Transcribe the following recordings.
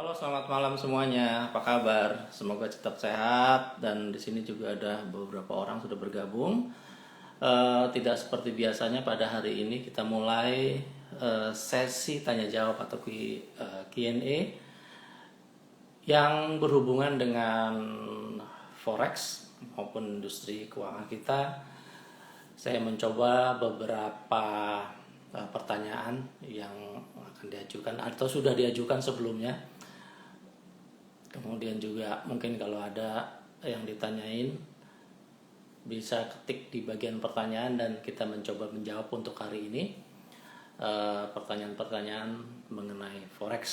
Halo, selamat malam semuanya. Apa kabar? Semoga tetap sehat dan di sini juga ada beberapa orang sudah bergabung. Tidak seperti biasanya pada hari ini kita mulai sesi tanya jawab atau Q&A yang berhubungan dengan forex maupun industri keuangan kita. Saya mencoba beberapa pertanyaan yang akan diajukan atau sudah diajukan sebelumnya. Kemudian juga mungkin kalau ada yang ditanyain bisa ketik di bagian pertanyaan dan kita mencoba menjawab untuk hari ini pertanyaan-pertanyaan mengenai forex.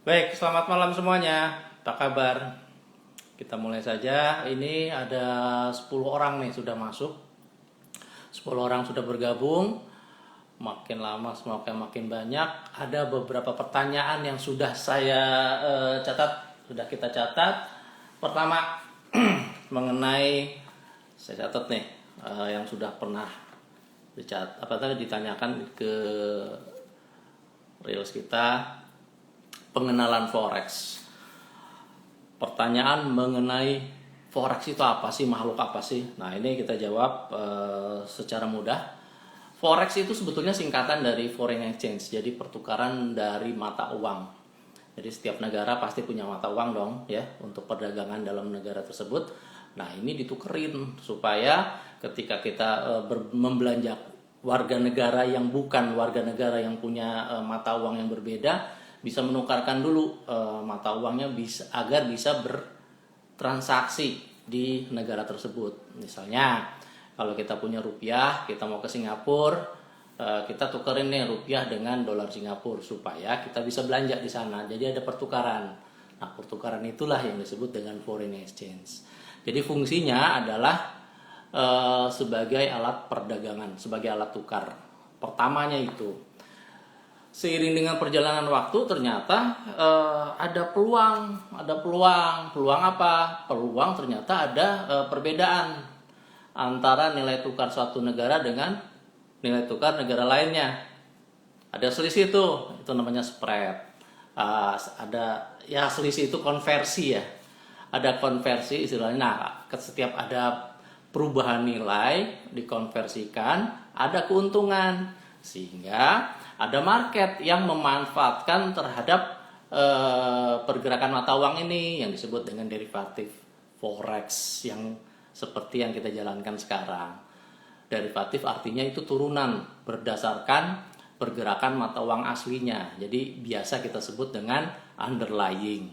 Baik, selamat malam semuanya. Apa kabar? Kita mulai saja. Ini ada 10 orang nih sudah masuk. 10 orang sudah bergabung. Makin lama semakin makin banyak. Ada beberapa pertanyaan yang sudah saya catat, sudah kita catat. Pertama mengenai, saya catat nih yang sudah pernah ditanyakan ke reels kita, pengenalan forex. Pertanyaan mengenai forex itu apa sih, makhluk apa sih? Nah, ini kita jawab secara mudah. Forex itu sebetulnya singkatan dari foreign exchange, jadi pertukaran dari mata uang. Jadi setiap negara pasti punya mata uang dong ya untuk perdagangan dalam negara tersebut. Nah, ini ditukerin supaya ketika kita membelanja warga negara yang bukan warga negara yang punya mata uang yang berbeda, bisa menukarkan dulu mata uangnya agar bisa bertransaksi di negara tersebut. Misalnya kalau kita punya rupiah, kita mau ke Singapura, kita tukerin nih rupiah dengan dolar Singapura supaya kita bisa belanja di sana. Jadi ada pertukaran. Nah, pertukaran itulah yang disebut dengan foreign exchange. Jadi fungsinya adalah sebagai alat perdagangan, sebagai alat tukar. Pertamanya itu. Seiring dengan perjalanan waktu ternyata ada peluang apa? Peluang ternyata ada perbedaan antara nilai tukar suatu negara dengan nilai tukar negara lainnya. Ada selisih itu namanya spread. Ada ya selisih itu konversi ya. Ada konversi istilahnya. Nah, setiap ada perubahan nilai dikonversikan, ada keuntungan sehingga ada market yang memanfaatkan terhadap pergerakan mata uang ini yang disebut dengan derivatif forex yang seperti yang kita jalankan sekarang. Derivatif artinya itu turunan berdasarkan pergerakan mata uang aslinya. Jadi biasa kita sebut dengan underlying.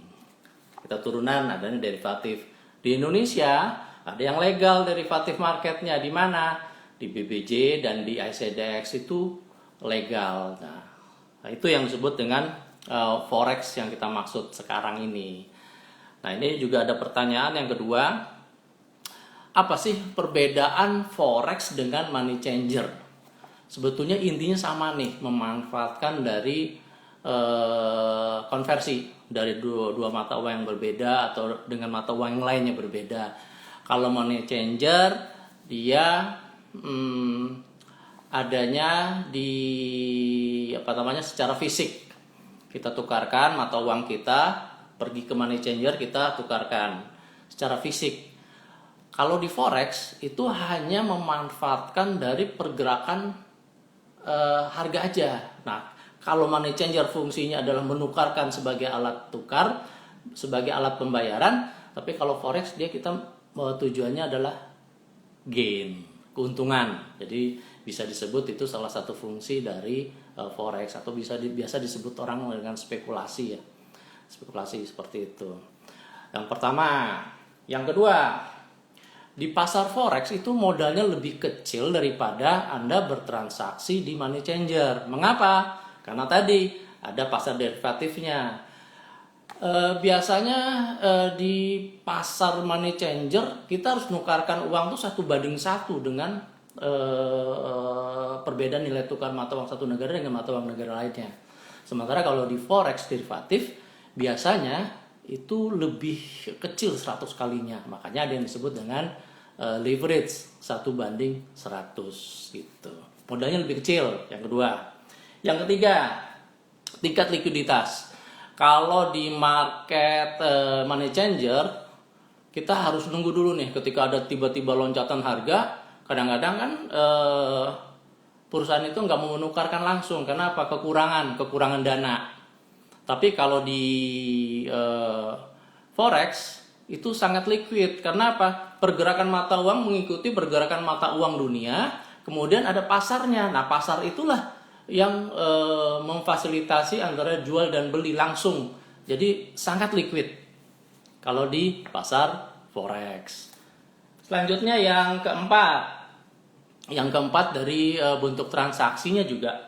Kita turunan adanya derivatif. Di Indonesia ada yang legal derivatif marketnya, di mana? Di BBJ dan di ICDX itu legal. Nah, itu yang disebut dengan forex yang kita maksud sekarang ini. Nah, ini juga ada pertanyaan yang kedua. Apa sih perbedaan forex dengan money changer? Sebetulnya intinya sama nih, memanfaatkan dari konversi dari dua mata uang yang berbeda atau dengan mata uang yang lainnya berbeda. Kalau money changer dia adanya di secara fisik. Kita tukarkan mata uang kita, pergi ke money changer, kita tukarkan secara fisik. Kalau di forex itu hanya memanfaatkan dari pergerakan harga aja. Nah, kalau money changer fungsinya adalah menukarkan sebagai alat tukar, sebagai alat pembayaran. Tapi kalau forex kita tujuannya adalah gain, keuntungan. Jadi bisa disebut itu salah satu fungsi dari forex atau biasa disebut orang dengan spekulasi ya. Spekulasi seperti itu. Yang pertama, yang kedua, di pasar forex itu modalnya lebih kecil daripada Anda bertransaksi di money changer. Mengapa? Karena tadi ada pasar derivatifnya. Biasanya di pasar money changer kita harus nukarkan uang tuh 1:1 dengan perbedaan nilai tukar mata uang satu negara dengan mata uang negara lainnya. Sementara kalau di forex derivatif biasanya itu lebih kecil 100 kalinya. Makanya ada yang disebut dengan leverage 1:100 gitu. Modalnya lebih kecil, yang kedua. Yang ketiga, tingkat likuiditas. Kalau di market money changer, kita harus nunggu dulu nih ketika ada tiba-tiba loncatan harga. Kadang-kadang kan perusahaan itu nggak mau menukarkan langsung karena apa? Kekurangan dana. Tapi kalau di forex itu sangat liquid karena apa? Pergerakan mata uang mengikuti pergerakan mata uang dunia, kemudian ada pasarnya. Nah, pasar itulah yang memfasilitasi antara jual dan beli langsung. Jadi sangat liquid kalau di pasar forex. Selanjutnya yang keempat. Yang keempat dari bentuk transaksinya juga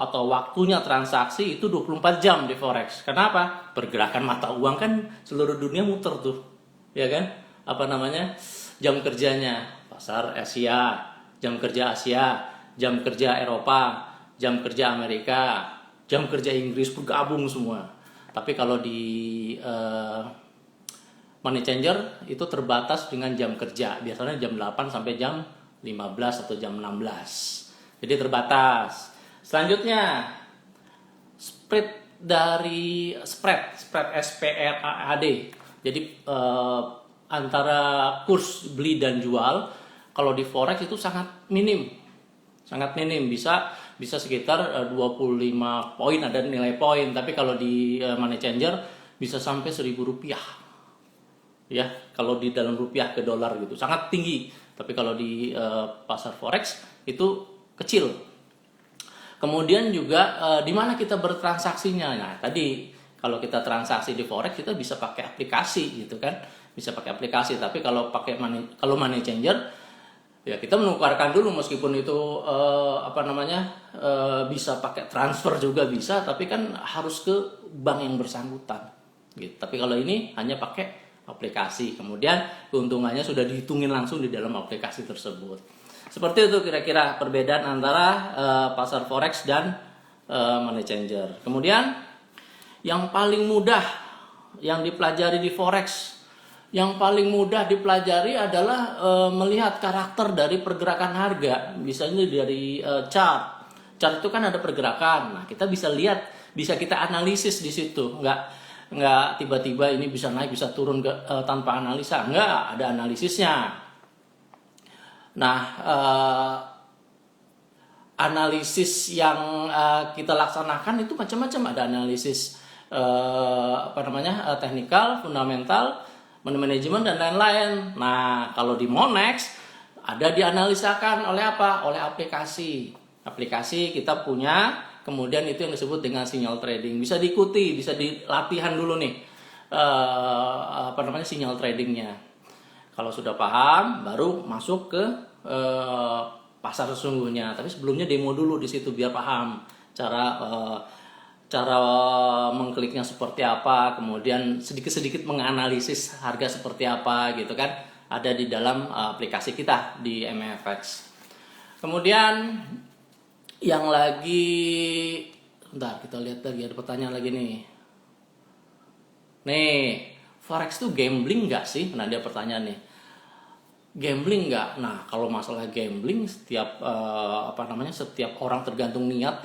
atau waktunya transaksi itu 24 jam di forex. Kenapa? Pergerakan mata uang kan seluruh dunia muter tuh. Ya kan? Apa namanya? Jam kerjanya pasar Asia, jam kerja Asia, jam kerja Eropa, jam kerja Amerika, jam kerja Inggris bergabung semua. Tapi kalau di money changer itu terbatas dengan jam kerja. Biasanya jam 8 sampai jam 15 atau jam 16. Jadi terbatas. Selanjutnya spread dari spread SPRAD. Jadi antara kurs beli dan jual kalau di forex itu sangat minim, bisa sekitar 25 poin ada nilai poin, tapi kalau di money changer bisa sampai 1.000 rupiah ya, kalau di dalam rupiah ke dolar gitu sangat tinggi, tapi kalau di pasar forex itu kecil. Kemudian juga di mana kita bertransaksinya. Nah, tadi kalau kita transaksi di forex kita bisa pakai aplikasi gitu kan, bisa pakai aplikasi. Tapi kalau money changer ya kita menukarkan dulu meskipun itu bisa pakai transfer juga bisa, tapi kan harus ke bank yang bersangkutan gitu. Tapi kalau ini hanya pakai aplikasi, kemudian keuntungannya sudah dihitungin langsung di dalam aplikasi tersebut. Seperti itu kira-kira perbedaan antara pasar forex dan money changer. Kemudian yang paling mudah yang dipelajari di forex, yang paling mudah dipelajari adalah melihat karakter dari pergerakan harga. Misalnya dari chart itu kan ada pergerakan. Nah, kita bisa lihat, bisa kita analisis di situ. Nggak tiba-tiba ini bisa naik bisa turun tanpa analisa. Nggak, ada analisisnya. Nah, analisis yang kita laksanakan itu macam-macam. Ada analisis teknikal, fundamental, manajemen dan lain-lain. Nah, kalau di Monex ada dianalisakan oleh apa? Oleh aplikasi. Aplikasi kita punya, kemudian itu yang disebut dengan sinyal trading. Bisa diikuti, bisa dilatihan dulu nih. Sinyal tradingnya. Kalau sudah paham, baru masuk ke pasar sesungguhnya. Tapi sebelumnya demo dulu di situ biar paham cara mengkliknya seperti apa, kemudian sedikit-sedikit menganalisis harga seperti apa gitu kan. Ada di dalam aplikasi kita di MFX. Kemudian yang lagi, bentar kita lihat lagi, ada pertanyaan lagi nih. Nih, forex tuh gambling nggak sih? Nah, dia pertanyaan nih. Gambling nggak? Nah, kalau masalah gambling setiap setiap orang tergantung niat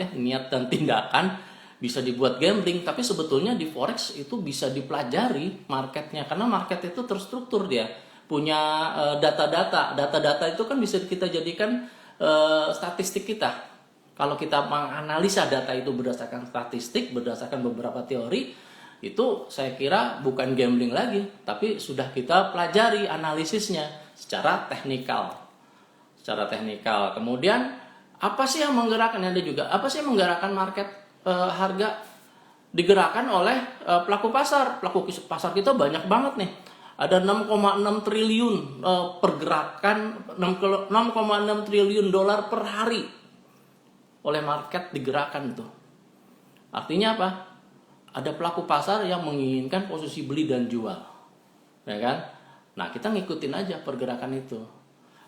dan tindakan bisa dibuat gambling. Tapi sebetulnya di forex itu bisa dipelajari marketnya, karena market itu terstruktur, dia punya data itu kan bisa kita jadikan statistik kita. Kalau kita menganalisa data itu berdasarkan statistik, berdasarkan beberapa teori, itu saya kira bukan gambling lagi, tapi sudah kita pelajari analisisnya secara teknikal. Kemudian apa sih yang menggerakkan? Ada juga apa sih yang menggerakkan market harga? Digerakkan oleh pelaku pasar. Pelaku pasar kita banyak banget nih. Ada 6,6 triliun pergerakan, 6,6 triliun dolar per hari oleh market digerakkan itu. Artinya apa? Ada pelaku pasar yang menginginkan posisi beli dan jual, ya kan? Nah, kita ngikutin aja pergerakan itu.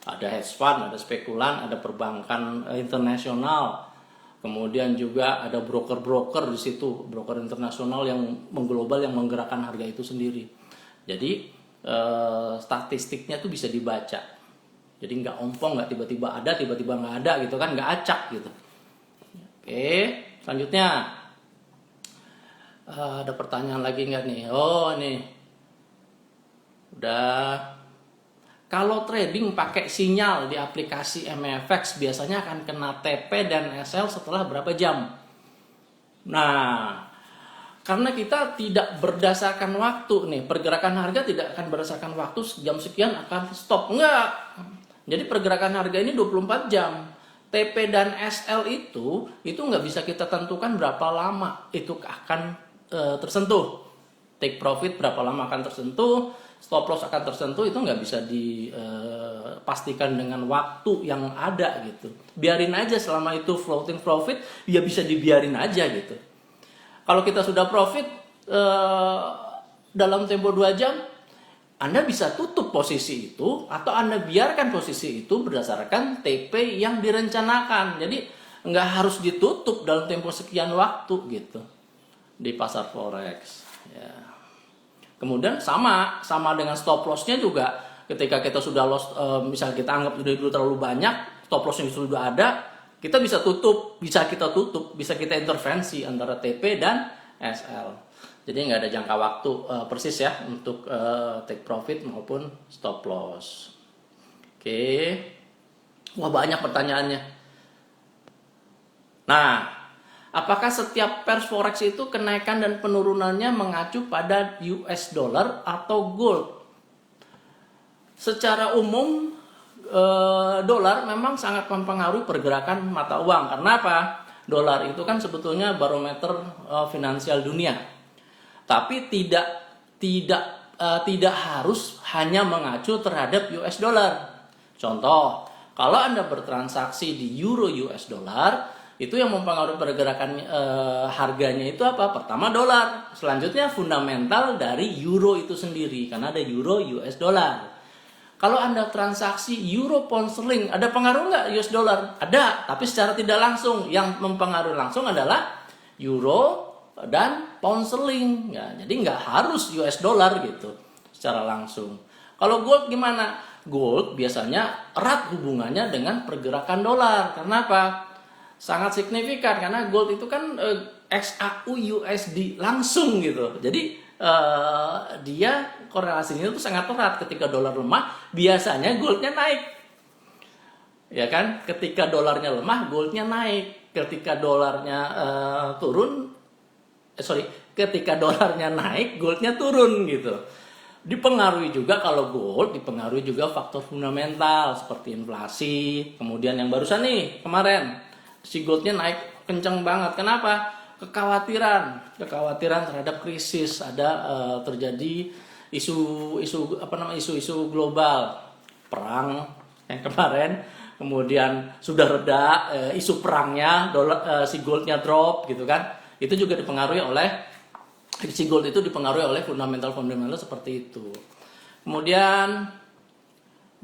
Ada hedge fund, ada spekulan, ada perbankan internasional, kemudian juga ada broker-broker di situ, broker internasional yang mengglobal yang menggerakkan harga itu sendiri. Jadi statistiknya tuh bisa dibaca. Jadi nggak ompong, nggak tiba-tiba ada, tiba-tiba nggak ada gitu kan, nggak acak gitu. Oke, selanjutnya. Ada pertanyaan lagi nggak nih? Oh, nih. Udah. Kalau trading pakai sinyal di aplikasi MFX biasanya akan kena TP dan SL setelah berapa jam? Nah, karena kita tidak berdasarkan waktu nih, pergerakan harga tidak akan berdasarkan waktu jam sekian akan stop. Enggak. Jadi pergerakan harga ini 24 jam. TP dan SL itu nggak bisa kita tentukan berapa lama itu akan tersentuh. Take profit berapa lama akan tersentuh, stop loss akan tersentuh, itu nggak bisa dipastikan dengan waktu yang ada gitu. Biarin aja selama itu floating profit, ya bisa dibiarin aja gitu. Kalau kita sudah profit dalam tempo 2 jam, Anda bisa tutup posisi itu atau Anda biarkan posisi itu berdasarkan TP yang direncanakan. Jadi nggak harus ditutup dalam tempo sekian waktu gitu di pasar forex. Ya. Kemudian sama dengan stop lossnya juga. Ketika kita sudah loss, misal kita anggap sudah terlalu banyak, stop lossnya sudah ada, kita bisa kita intervensi antara TP dan SL. Jadi nggak ada jangka waktu persis ya untuk take profit maupun stop loss. Oke, wah banyak pertanyaannya. Nah, apakah setiap pairs forex itu kenaikan dan penurunannya mengacu pada US dollar atau gold? Secara umum dolar memang sangat mempengaruhi pergerakan mata uang. Karena apa? Dolar itu kan sebetulnya barometer finansial dunia. Tapi tidak harus hanya mengacu terhadap US dollar. Contoh, kalau Anda bertransaksi di euro US dollar, itu yang mempengaruhi pergerakan harganya itu apa? Pertama dolar, selanjutnya fundamental dari euro itu sendiri, karena ada euro US dollar. Kalau Anda transaksi euro pound sterling, ada pengaruh nggak US dollar? Ada, tapi secara tidak langsung. Yang mempengaruhi langsung adalah euro dan pound sterling. Ya, jadi nggak harus US dollar gitu secara langsung. Kalau gold gimana? Gold biasanya erat hubungannya dengan pergerakan dolar. Karena apa? Sangat signifikan karena gold itu kan XAU USD langsung gitu. Jadi dia korelasinya itu sangat erat. Ketika dolar lemah, biasanya goldnya naik. Ya kan? Ketika dolarnya lemah, goldnya naik. Ketika dolarnya ketika dolarnya naik, goldnya turun gitu. Dipengaruhi juga kalau gold, dipengaruhi juga faktor fundamental seperti inflasi. Kemudian yang barusan nih kemarin, si goldnya naik kencang banget. Kenapa? Kekhawatiran terhadap krisis, ada terjadi isu global, perang yang kemarin, kemudian sudah reda isu perangnya, si goldnya drop gitu kan. Itu juga dipengaruhi oleh si gold itu dipengaruhi oleh fundamental seperti itu. Kemudian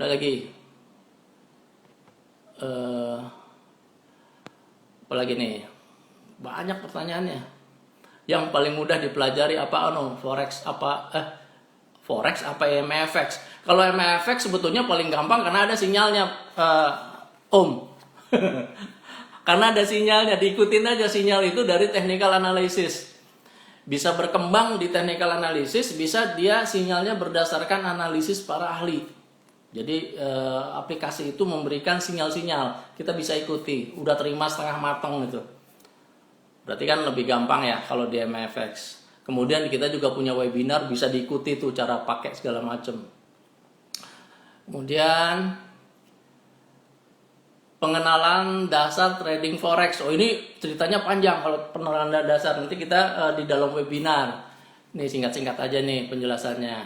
ada lagi apalagi nih, banyak pertanyaannya. Yang paling mudah dipelajari apa forex apa MFX? Kalau MFX sebetulnya paling gampang karena ada sinyalnya karena ada sinyalnya, diikutin aja sinyal itu dari technical analysis. Bisa berkembang di technical analysis, bisa dia sinyalnya berdasarkan analisis para ahli. Jadi aplikasi itu memberikan sinyal-sinyal, kita bisa ikuti, udah terima setengah matang gitu. Berarti kan lebih gampang ya kalau di MFX. Kemudian kita juga punya webinar, bisa diikuti tuh cara pakai segala macam. Kemudian pengenalan dasar trading forex. Oh ini ceritanya panjang kalau pengenalan dasar. Nanti kita di dalam webinar. Nih singkat-singkat aja nih penjelasannya.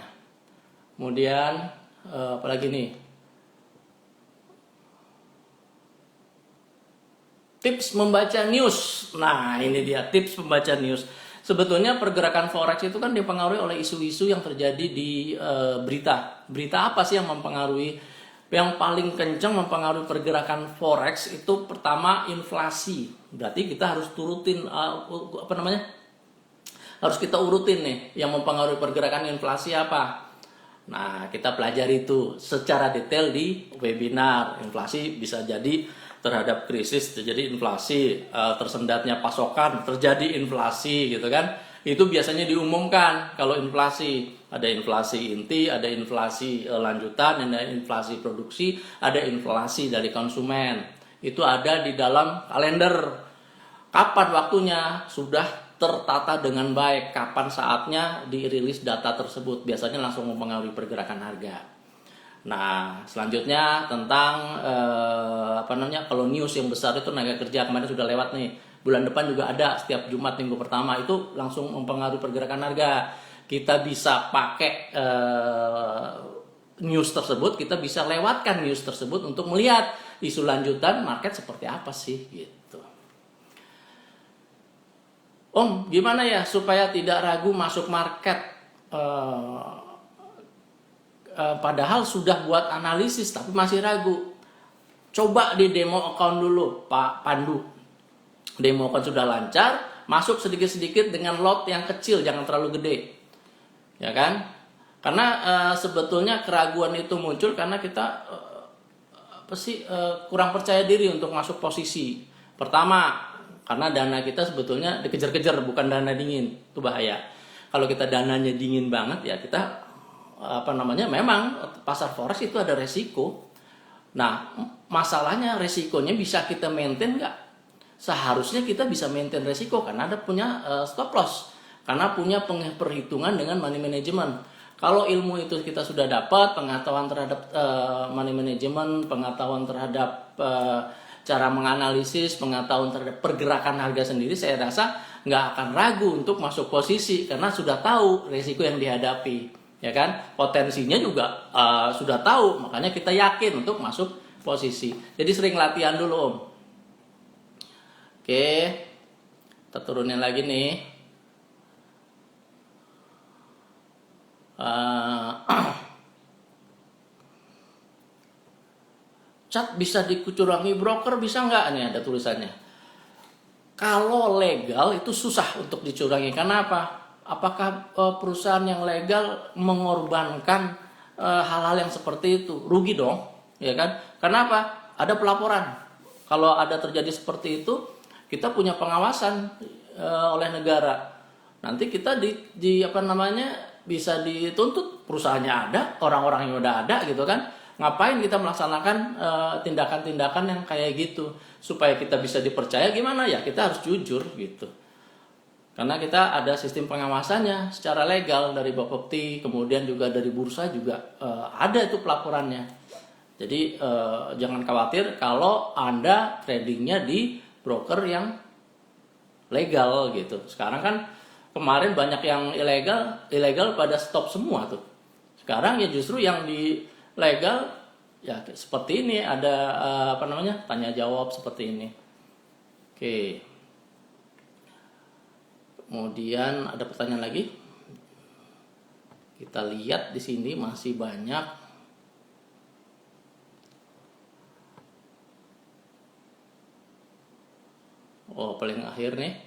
Kemudian apalagi nih? Tips membaca news. Nah ini dia tips membaca news. Sebetulnya pergerakan forex itu kan dipengaruhi oleh isu-isu yang terjadi di berita. Berita apa sih yang mempengaruhi? Yang paling kencang mempengaruhi pergerakan forex itu pertama inflasi. Berarti kita harus turutin harus kita urutin nih yang mempengaruhi pergerakan inflasi apa. Nah, kita pelajari itu secara detail di webinar. Inflasi bisa jadi terhadap krisis terjadi inflasi, tersendatnya pasokan terjadi inflasi gitu kan. Itu biasanya diumumkan kalau inflasi. Ada inflasi inti, ada inflasi lanjutan, ada inflasi produksi, ada inflasi dari konsumen. Itu ada di dalam kalender. Kapan waktunya sudah tertata dengan baik, kapan saatnya dirilis data tersebut. Biasanya langsung mempengaruhi pergerakan harga. Nah, selanjutnya tentang kalau news yang besar itu tenaga kerja kemarin sudah lewat nih. Bulan depan juga ada setiap Jumat minggu pertama, itu langsung mempengaruhi pergerakan harga. Kita bisa pakai news tersebut, kita bisa lewatkan news tersebut untuk melihat isu lanjutan market seperti apa sih gitu. Om, gimana ya supaya tidak ragu masuk market? Padahal sudah buat analisis tapi masih ragu. Coba di demo account dulu, Pak Pandu. Demo account sudah lancar, masuk sedikit-sedikit dengan lot yang kecil, jangan terlalu gede. Ya kan? Karena sebetulnya keraguan itu muncul karena kita kurang percaya diri untuk masuk posisi. Pertama, karena dana kita sebetulnya dikejar-kejar, bukan dana dingin. Itu bahaya. Kalau kita dananya dingin banget ya kita memang pasar forex itu ada resiko. Nah, masalahnya resikonya bisa kita maintain nggak? Seharusnya kita bisa maintain resiko karena ada punya stop loss, karena punya perhitungan dengan money management. Kalau ilmu itu kita sudah dapat, pengetahuan terhadap money management, pengetahuan terhadap cara menganalisis, pengetahuan terhadap pergerakan harga sendiri, saya rasa nggak akan ragu untuk masuk posisi karena sudah tahu resiko yang dihadapi. Ya kan, potensinya juga sudah tahu, makanya kita yakin untuk masuk posisi. Jadi sering latihan dulu, Om. Oke, kita turunin lagi nih. Cat bisa dikucurangi broker, bisa nggak? Nih ada tulisannya. Kalau legal itu susah untuk dicurangi. Karena apa? Apakah perusahaan yang legal mengorbankan hal-hal yang seperti itu? Rugi dong, ya kan? Kenapa? Ada pelaporan. Kalau ada terjadi seperti itu, kita punya pengawasan oleh negara. Nanti kita bisa dituntut, perusahaannya ada, orang-orang yang udah ada gitu kan. Ngapain kita melaksanakan tindakan-tindakan yang kayak gitu? Supaya kita bisa dipercaya gimana ya? Kita harus jujur gitu. Karena kita ada sistem pengawasannya secara legal dari Bapepti, kemudian juga dari bursa juga ada itu pelaporannya. Jadi jangan khawatir kalau Anda tradingnya di broker yang legal gitu. Sekarang kan kemarin banyak yang ilegal pada stop semua tuh. Sekarang ya justru yang di legal ya seperti ini, ada tanya jawab seperti ini. Oke. Kemudian ada pertanyaan lagi. Kita lihat di sini masih banyak. Oh, paling akhir nih.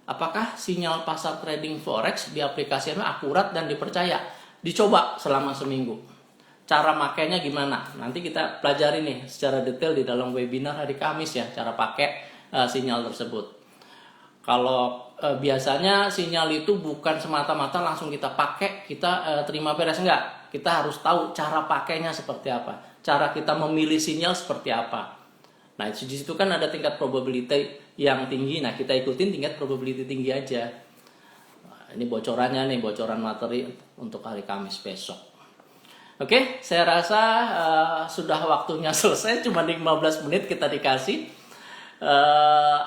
Apakah sinyal pasar trading forex di aplikasi akurat dan dipercaya? Dicoba selama seminggu. Cara makainya gimana? Nanti kita pelajari nih secara detail di dalam webinar hari Kamis ya, cara pakai sinyal tersebut. Kalau biasanya sinyal itu bukan semata-mata langsung kita pakai, kita terima beres, enggak. Kita harus tahu cara pakainya seperti apa, cara kita memilih sinyal seperti apa. Nah, di situ kan ada tingkat probability yang tinggi. Nah, kita ikutin tingkat probability tinggi aja. Nah, ini bocorannya nih, bocoran materi untuk hari Kamis besok. Oke, saya rasa sudah waktunya selesai, cuma 15 menit kita dikasih.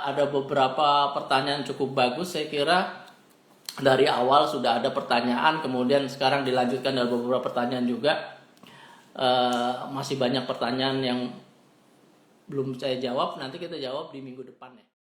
Ada beberapa pertanyaan cukup bagus, saya kira dari awal sudah ada pertanyaan, kemudian sekarang dilanjutkan dengan beberapa pertanyaan juga. Masih banyak pertanyaan yang belum saya jawab, nanti kita jawab di minggu depan ya.